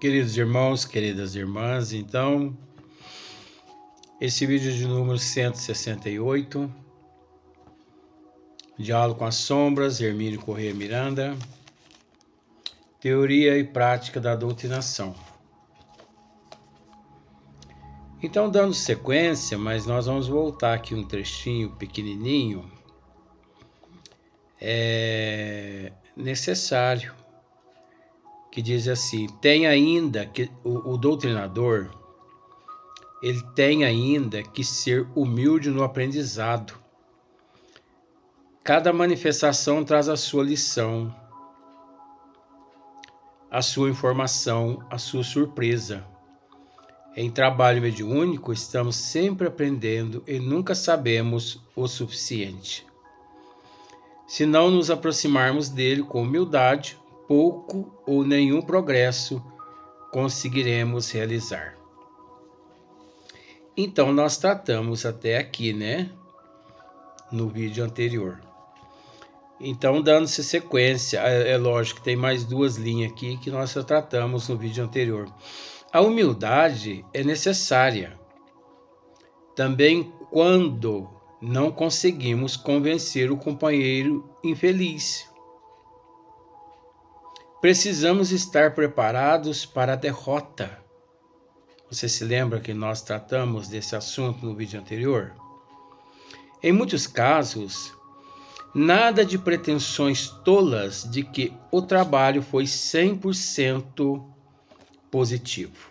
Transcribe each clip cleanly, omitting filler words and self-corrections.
Queridos irmãos, queridas irmãs, então, esse vídeo de número 168, Diálogo com as Sombras, Hermínio Corrêa Miranda, Teoria e Prática da Doutrinação. Então, dando sequência, mas nós vamos voltar aqui um trechinho pequenininho, necessário, que diz assim, tem ainda que o doutrinador, ele tem ainda que ser humilde no aprendizado. Cada manifestação traz a sua lição, a sua informação, a sua surpresa. Em trabalho mediúnico, estamos sempre aprendendo e nunca sabemos o suficiente. Se não nos aproximarmos dele com humildade, pouco ou nenhum progresso conseguiremos realizar. Então, nós tratamos até aqui, né? No vídeo anterior. Então, dando-se sequência, é lógico que tem mais duas linhas aqui que nós já tratamos no vídeo anterior. A humildade é necessária também quando não conseguimos convencer o companheiro infeliz. Precisamos estar preparados para a derrota. Você se lembra que nós tratamos desse assunto no vídeo anterior? Em muitos casos, nada de pretensões tolas de que o trabalho foi 100% positivo.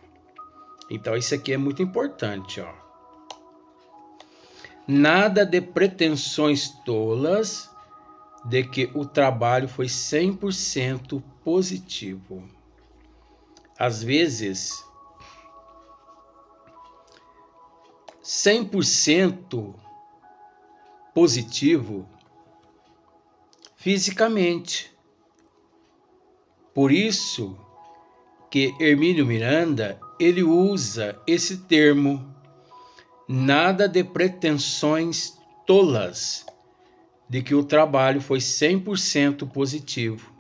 Então, isso aqui é muito importante, ó. Nada de pretensões tolas de que o trabalho foi 100% positivo. Às vezes, 100% positivo fisicamente. Por isso que Hermínio Miranda, ele usa esse termo, nada de pretensões tolas de que o trabalho foi 100% positivo.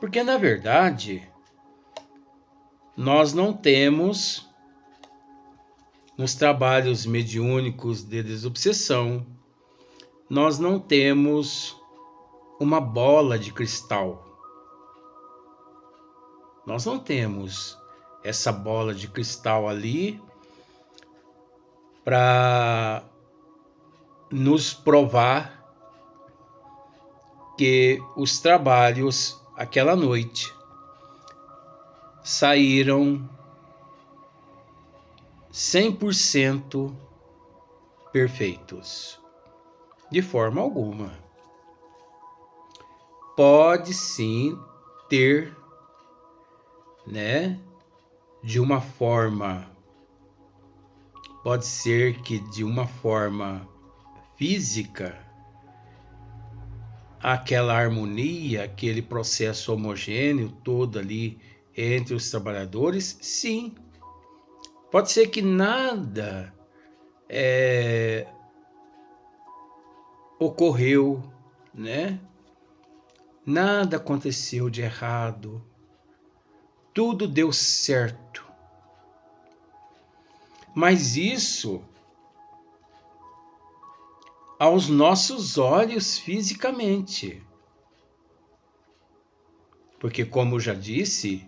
Porque, na verdade, nós não temos, nos trabalhos mediúnicos de desobsessão, nós não temos uma bola de cristal. Nós não temos essa bola de cristal ali para nos provar que os trabalhos aquela noite saíram 100% perfeitos. De forma alguma. Pode sim ter, né, de uma forma, pode ser que de uma forma física, aquela harmonia, aquele processo homogêneo todo ali entre os trabalhadores, sim. Pode ser que nada ocorreu, né? Nada aconteceu de errado. Tudo deu certo. Mas isso aos nossos olhos fisicamente. Porque, como eu já disse,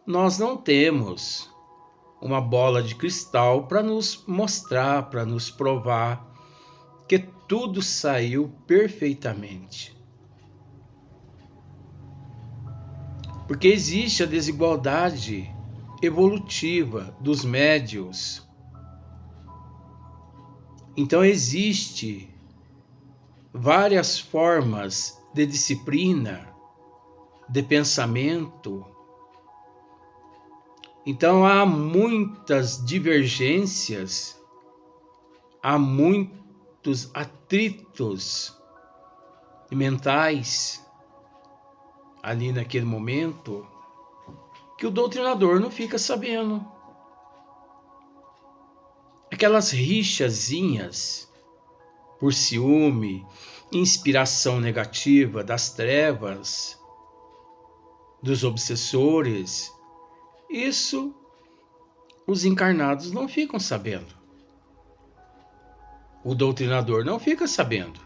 nós não temos uma bola de cristal para nos mostrar, para nos provar que tudo saiu perfeitamente. Porque existe a desigualdade evolutiva dos médiuns. Então existe várias formas de disciplina, de pensamento. Então há muitas divergências, há muitos atritos mentais ali naquele momento que o doutrinador não fica sabendo. Aquelas rixazinhas por ciúme, inspiração negativa das trevas, dos obsessores, isso os encarnados não ficam sabendo. O doutrinador não fica sabendo.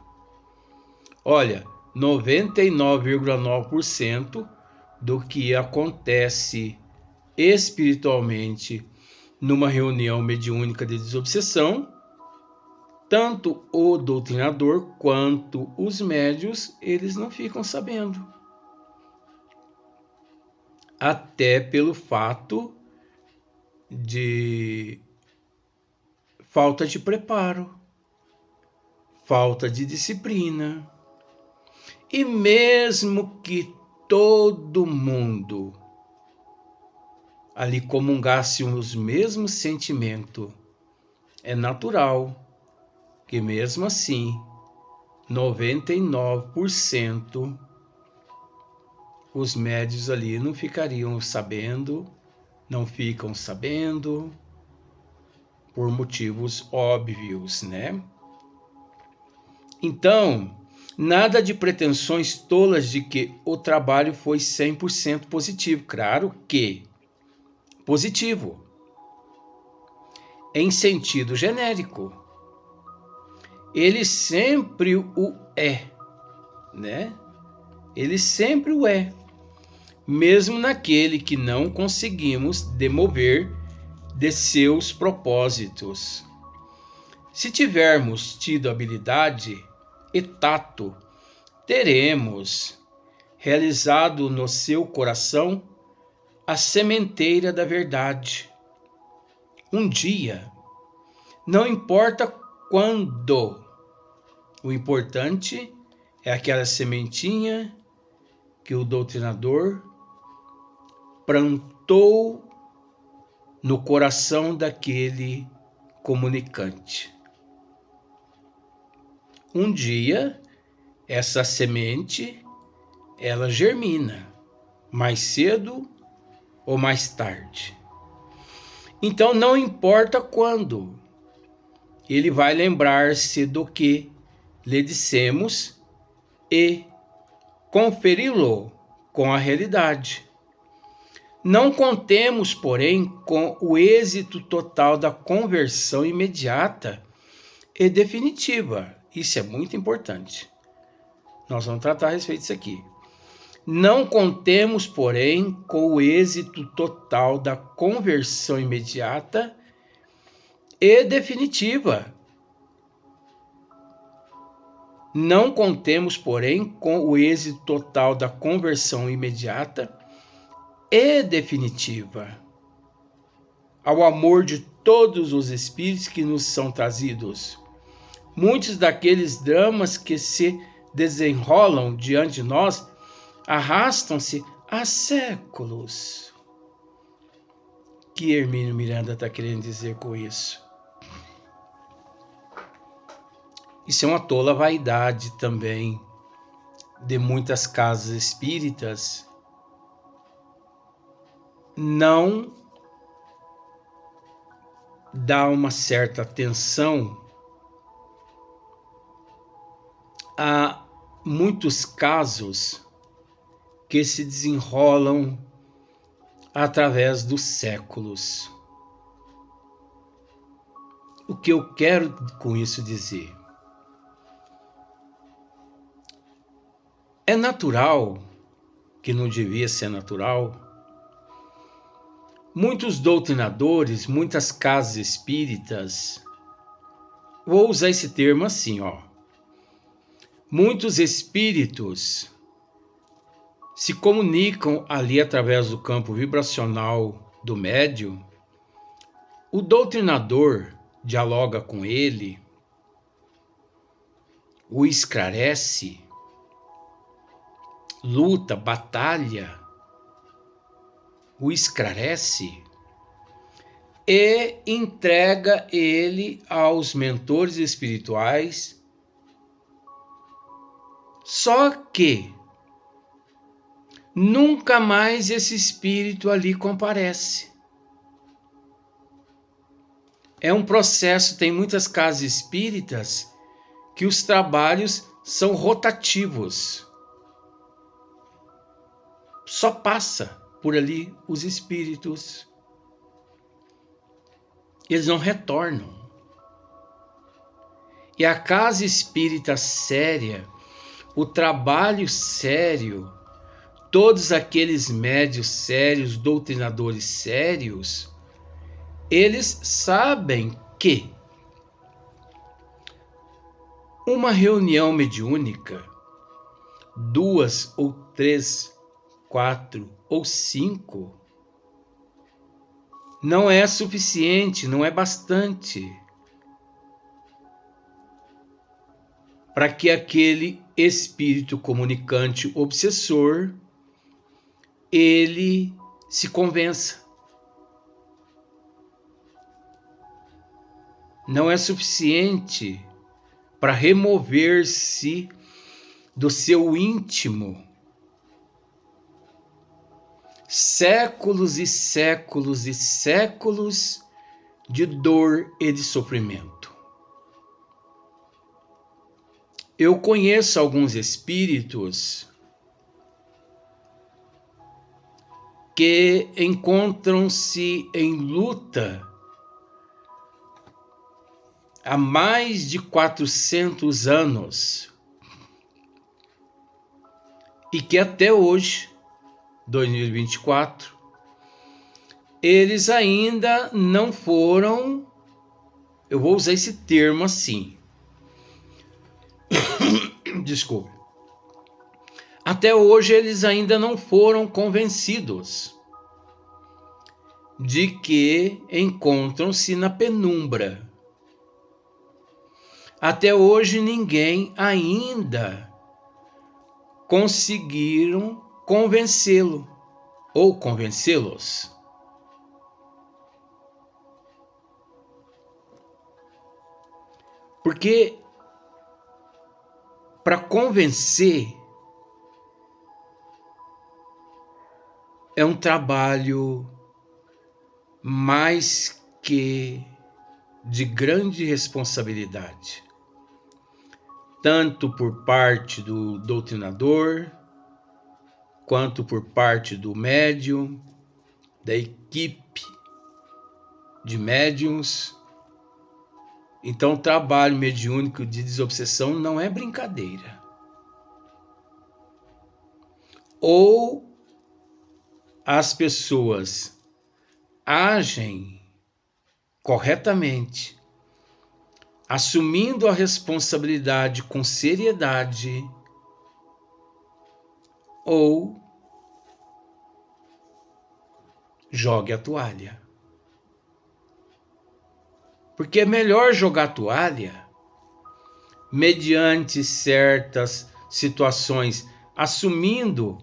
Olha, 99,9% do que acontece espiritualmente numa reunião mediúnica de desobsessão, tanto o doutrinador quanto os médios, eles não ficam sabendo. Até pelo fato de falta de preparo, falta de disciplina. E mesmo que todo mundo ali comungasse os mesmos sentimentos, é natural que mesmo assim 99% os médios ali não ficariam sabendo, não ficam sabendo, por motivos óbvios, né? Então, nada de pretensões tolas de que o trabalho foi 100% positivo. Claro que positivo, em sentido genérico. Ele sempre o é, né? Ele sempre o é, mesmo naquele que não conseguimos demover de seus propósitos. Se tivermos tido habilidade e tato, teremos realizado no seu coração a sementeira da verdade. Um dia, não importa quando, o importante é aquela sementinha que o doutrinador plantou no coração daquele comunicante. Um dia, essa semente, ela germina, mais cedo ou mais tarde. Então, não importa quando, ele vai lembrar-se do que lhe dissemos e conferi-lo com a realidade. Não contemos, porém, com o êxito total da conversão imediata e definitiva. Isso é muito importante. Nós vamos tratar a respeito disso aqui. Não contemos, porém, com o êxito total da conversão imediata e definitiva. Não contemos, porém, com o êxito total da conversão imediata e definitiva ao amor de todos os espíritos que nos são trazidos. Muitos daqueles dramas que se desenrolam diante de nós arrastam-se há séculos. O que Hermínio Miranda está querendo dizer com isso? Isso é uma tola vaidade também de muitas casas espíritas não dá uma certa atenção a muitos casos que se desenrolam através dos séculos. O que eu quero com isso dizer? É natural, que não devia ser natural, muitos doutrinadores, muitas casas espíritas, vou usar esse termo assim, muitos espíritos se comunicam ali através do campo vibracional do médium, o doutrinador dialoga com ele, o esclarece, luta, batalha, o esclarece e entrega ele aos mentores espirituais. Só que nunca mais esse espírito ali comparece. É um processo, tem muitas casas espíritas que os trabalhos são rotativos. só passa por ali os espíritos. Eles não retornam. E a casa espírita séria, o trabalho sério, todos aqueles médios sérios, doutrinadores sérios, eles sabem que uma reunião mediúnica, 2 ou 3, 4 ou 5, não é suficiente, não é bastante para que aquele espírito comunicante obsessor ele se convença. Não é suficiente para remover-se do seu íntimo séculos e séculos e séculos de dor e de sofrimento. Eu conheço alguns espíritos que encontram-se em luta há mais de 400 anos e que até hoje, 2024, eles ainda não foram, eu vou usar esse termo assim, desculpe, até hoje eles ainda não foram convencidos de que encontram-se na penumbra. Até hoje ninguém ainda conseguiram convencê-lo ou convencê-los. Porque para convencer é um trabalho mais que de grande responsabilidade, tanto por parte do doutrinador, quanto por parte do médium, da equipe de médiums. Então, o trabalho mediúnico de desobsessão não é brincadeira. Ou as pessoas agem corretamente, assumindo a responsabilidade com seriedade, ou jogue a toalha. Porque é melhor jogar a toalha mediante certas situações, assumindo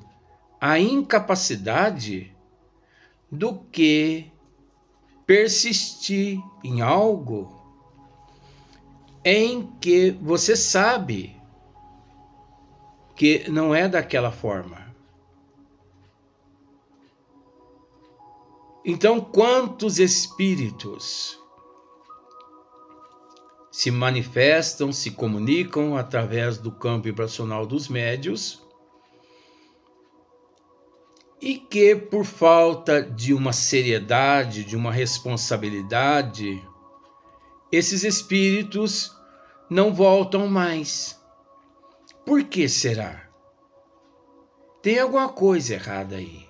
a incapacidade, do que persistir em algo em que você sabe que não é daquela forma. Então, quantos espíritos se manifestam, se comunicam através do campo vibracional dos médios e que, por falta de uma seriedade, de uma responsabilidade, esses espíritos não voltam mais. Por que será? Tem alguma coisa errada aí.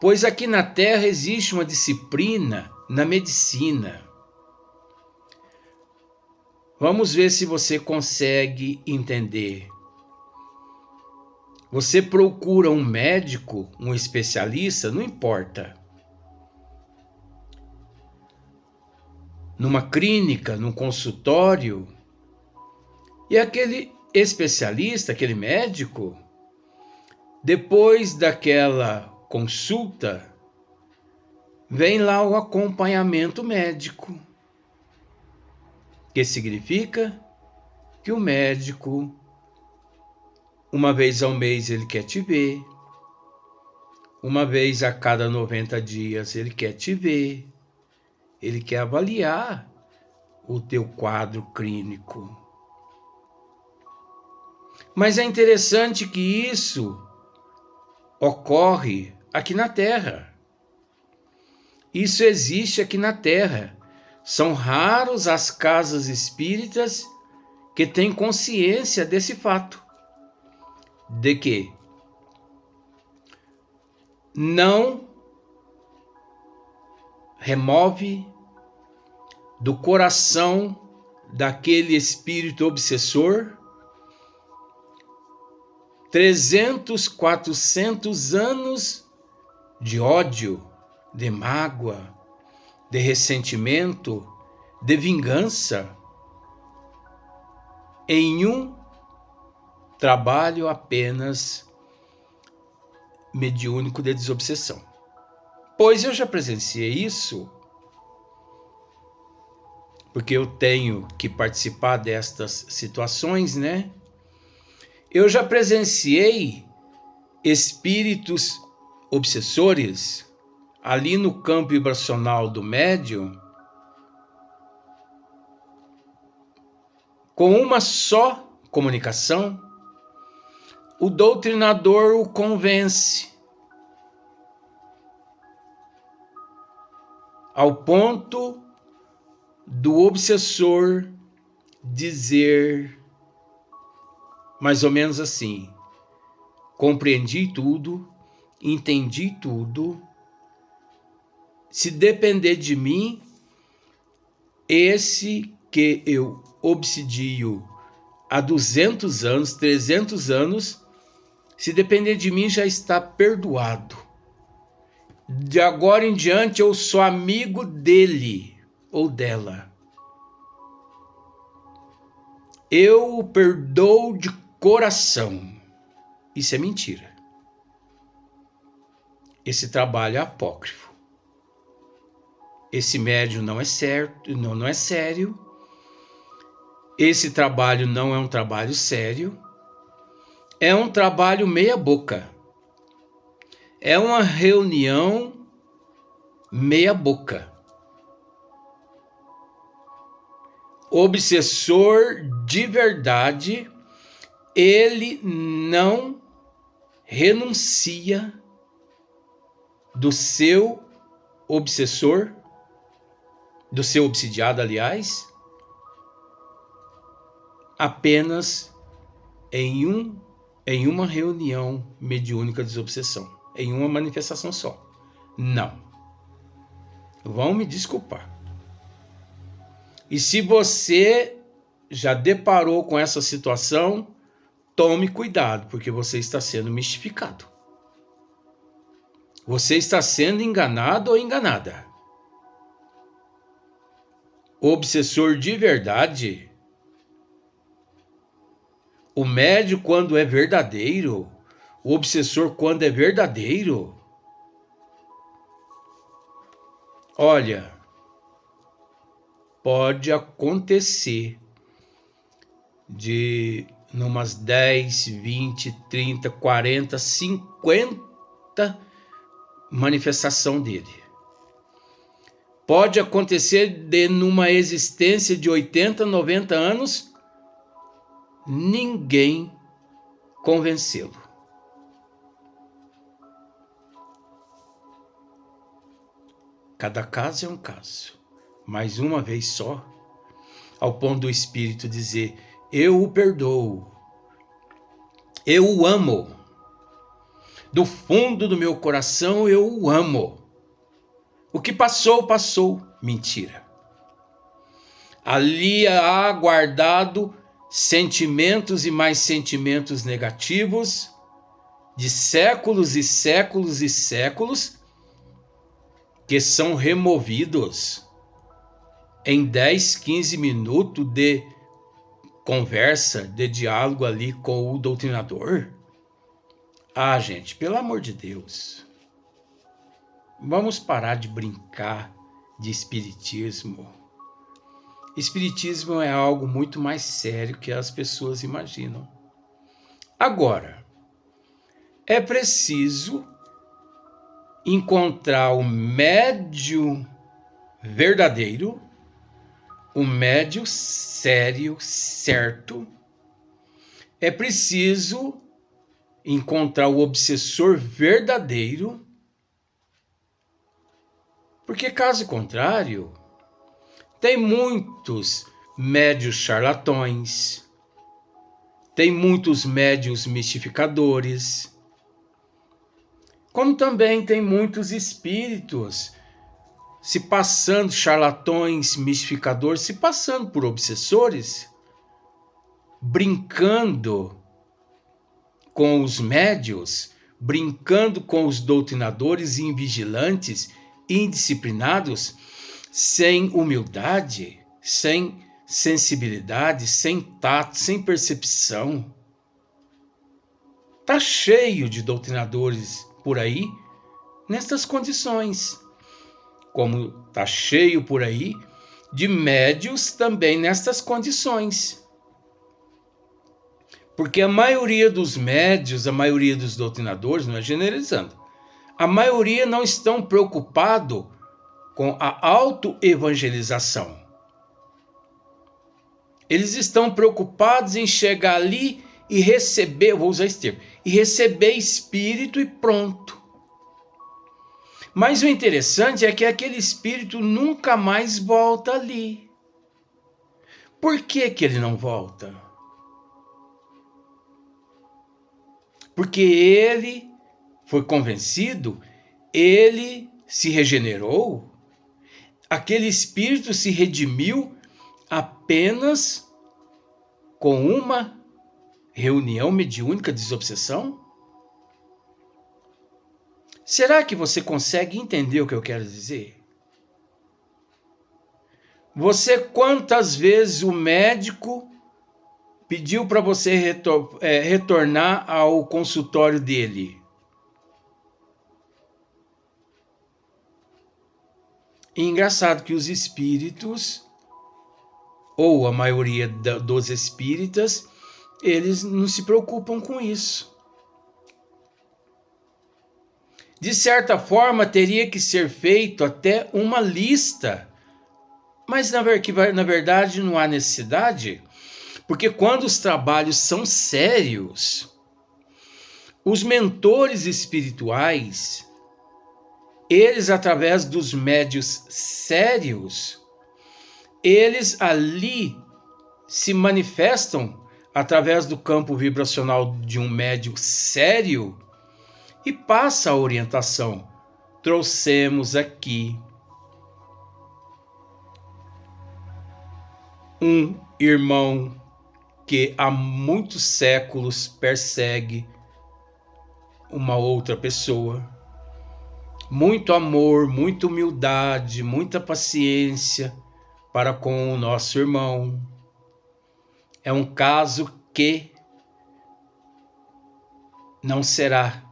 Pois aqui na Terra existe uma disciplina na medicina. Vamos ver se você consegue entender. Você procura um médico, um especialista, não importa. Numa clínica, num consultório, e aquele especialista, aquele médico, depois daquela consulta, vem lá o acompanhamento médico, que significa que o médico, uma vez ao mês ele quer te ver, uma vez a cada 90 dias ele quer te ver, ele quer avaliar o teu quadro clínico. Mas é interessante que isso ocorre aqui na Terra. Isso existe aqui na Terra. São raros as casas espíritas que têm consciência desse fato, de que não remove do coração daquele espírito obsessor 300, 400 anos de ódio, de mágoa, de ressentimento, de vingança, em um trabalho apenas mediúnico de desobsessão. Pois eu já presenciei isso, porque eu tenho que participar destas situações, né? Eu já presenciei espíritos obsessores ali no campo vibracional do médium com uma só comunicação. O doutrinador o convence ao ponto do obsessor dizer mais ou menos assim: compreendi tudo, entendi tudo, se depender de mim, esse que eu obsidio há 200 anos, 300 anos, se depender de mim já está perdoado. De agora em diante eu sou amigo dele ou dela. Eu o perdoo de coração. Isso é mentira. Esse trabalho é apócrifo. Esse médium não é certo, não é sério. Esse trabalho não é um trabalho sério. É um trabalho meia boca. É uma reunião meia boca. Obsessor de verdade, ele não renuncia do seu obsessor, do seu obsidiado, aliás, apenas em uma reunião mediúnica de desobsessão, em uma manifestação só. Não. Vão me desculpar. E se você já deparou com essa situação, tome cuidado, porque você está sendo mistificado. Você está sendo enganado ou enganada. O obsessor de verdade, o médium quando é verdadeiro, o obsessor quando é verdadeiro, olha, pode acontecer de numas 10, 20, 30, 40, 50 manifestação dele. Pode acontecer de numa existência de 80, 90 anos, ninguém convencê-lo. Cada caso é um caso, mas uma vez só, ao ponto do espírito dizer: eu o perdoo, eu o amo, do fundo do meu coração eu o amo. O que passou, passou. Mentira. Ali há guardado sentimentos e mais sentimentos negativos de séculos e séculos e séculos que são removidos em 10, 15 minutos de conversa, de diálogo ali com o doutrinador. Ah, gente, pelo amor de Deus. Vamos parar de brincar de espiritismo. Espiritismo é algo muito mais sério que as pessoas imaginam. Agora, é preciso encontrar o médium verdadeiro, o médium sério, certo, é preciso encontrar o obsessor verdadeiro, porque caso contrário, tem muitos médios charlatões, tem muitos médios mistificadores, como também tem muitos espíritos se passando, charlatões, mistificadores, se passando por obsessores, brincando com os médios, brincando com os doutrinadores invigilantes, indisciplinados, sem humildade, sem sensibilidade, sem tato, sem percepção. Tá cheio de doutrinadores por aí nestas condições, como tá cheio por aí de médios também nestas condições. Porque a maioria dos médios, a maioria dos doutrinadores, não é generalizando, a maioria não estão preocupados com a autoevangelização. Eles estão preocupados em chegar ali e receber, vou usar esse termo, e receber espírito e pronto. Mas o interessante é que aquele espírito nunca mais volta ali. Por que que ele não volta? Porque ele foi convencido, ele se regenerou, aquele espírito se redimiu apenas com uma reunião mediúnica de desobsessão? Será que você consegue entender o que eu quero dizer? Você, quantas vezes o médico pediu para você retornar ao consultório dele? E engraçado que os espíritos, ou a maioria dos espíritas, eles não se preocupam com isso. De certa forma, teria que ser feito até uma lista, mas na verdade não há necessidade, porque quando os trabalhos são sérios, os mentores espirituais, eles, através dos médios sérios, eles ali se manifestam através do campo vibracional de um médio sério e passa a orientação. Trouxemos aqui um irmão que há muitos séculos persegue uma outra pessoa. Muito amor, muita humildade, muita paciência para com o nosso irmão. É um caso que não será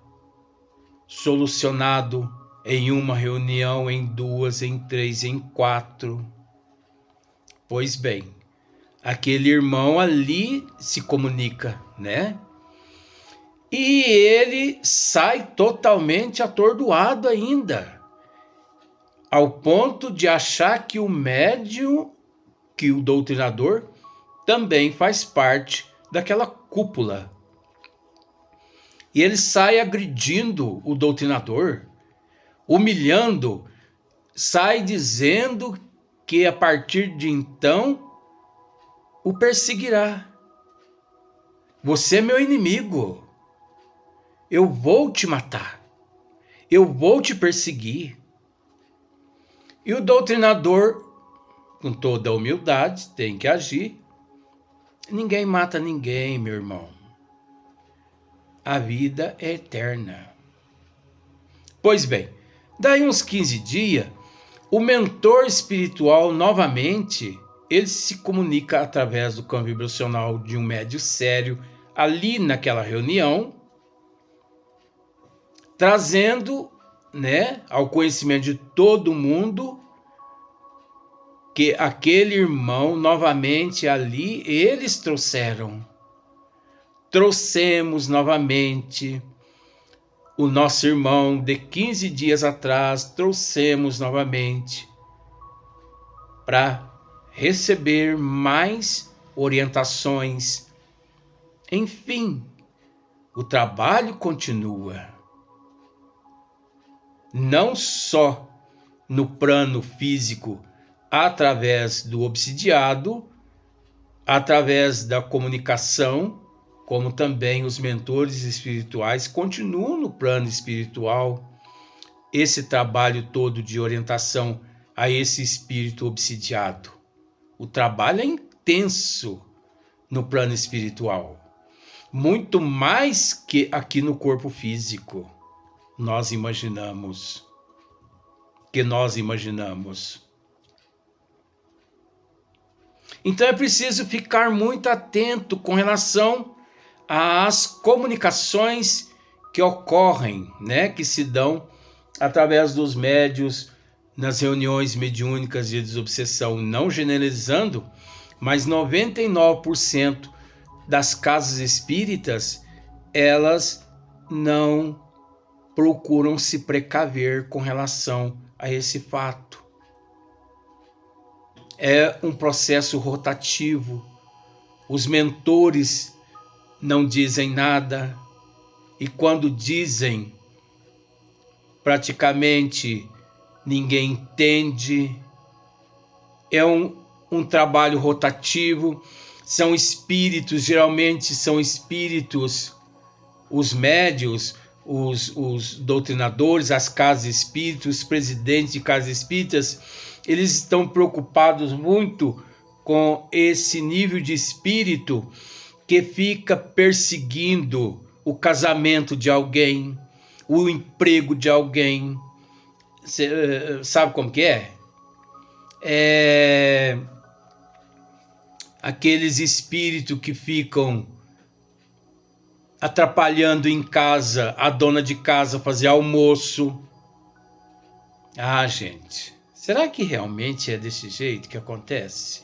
solucionado em uma reunião, em duas, em três, em quatro. Pois bem, aquele irmão ali se comunica, né? E ele sai totalmente atordoado ainda, ao ponto de achar que o médium, que o doutrinador, também faz parte daquela cúpula. E ele sai agredindo o doutrinador, humilhando, sai dizendo que a partir de então o perseguirá. Você é meu inimigo. Eu vou te matar. Eu vou te perseguir. E o doutrinador, com toda a humildade, tem que agir. Ninguém mata ninguém, meu irmão. A vida é eterna. Pois bem, daí uns 15 dias, o mentor espiritual novamente, ele se comunica através do campo vibracional de um médio sério, ali naquela reunião, trazendo, né, ao conhecimento de todo mundo que aquele irmão novamente ali eles trouxemos novamente o nosso irmão de 15 dias atrás, trouxemos novamente para receber mais orientações Enfim, o trabalho continua. Não só no plano físico, através do obsidiado, através da comunicação, como também os mentores espirituais continuam no plano espiritual. Esse trabalho todo de orientação a esse espírito obsidiado. O trabalho é intenso no plano espiritual, muito mais que aqui no corpo físico. Nós imaginamos. Então é preciso ficar muito atento com relação às comunicações que ocorrem, né, que se dão através dos médios nas reuniões mediúnicas de desobsessão, não generalizando, mas 99% das casas espíritas, elas não procuram se precaver com relação a esse fato. É um processo rotativo. Os mentores não dizem nada, e quando dizem, praticamente ninguém entende. É um trabalho rotativo. São espíritos, geralmente são espíritos, os médios, os doutrinadores, as casas espíritas, os presidentes de casas espíritas, eles estão preocupados muito com esse nível de espírito que fica perseguindo o casamento de alguém, o emprego de alguém. Você sabe como que é? Aqueles espíritos que ficam atrapalhando em casa a dona de casa fazer almoço. Ah, gente, será que realmente é desse jeito que acontece?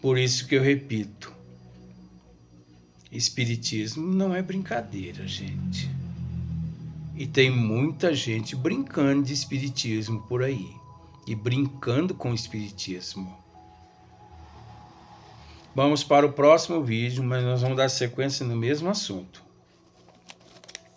Por isso que eu repito, espiritismo não é brincadeira, gente. E tem muita gente brincando de espiritismo por aí, e brincando com o espiritismo. Vamos para o próximo vídeo, mas nós vamos dar sequência no mesmo assunto.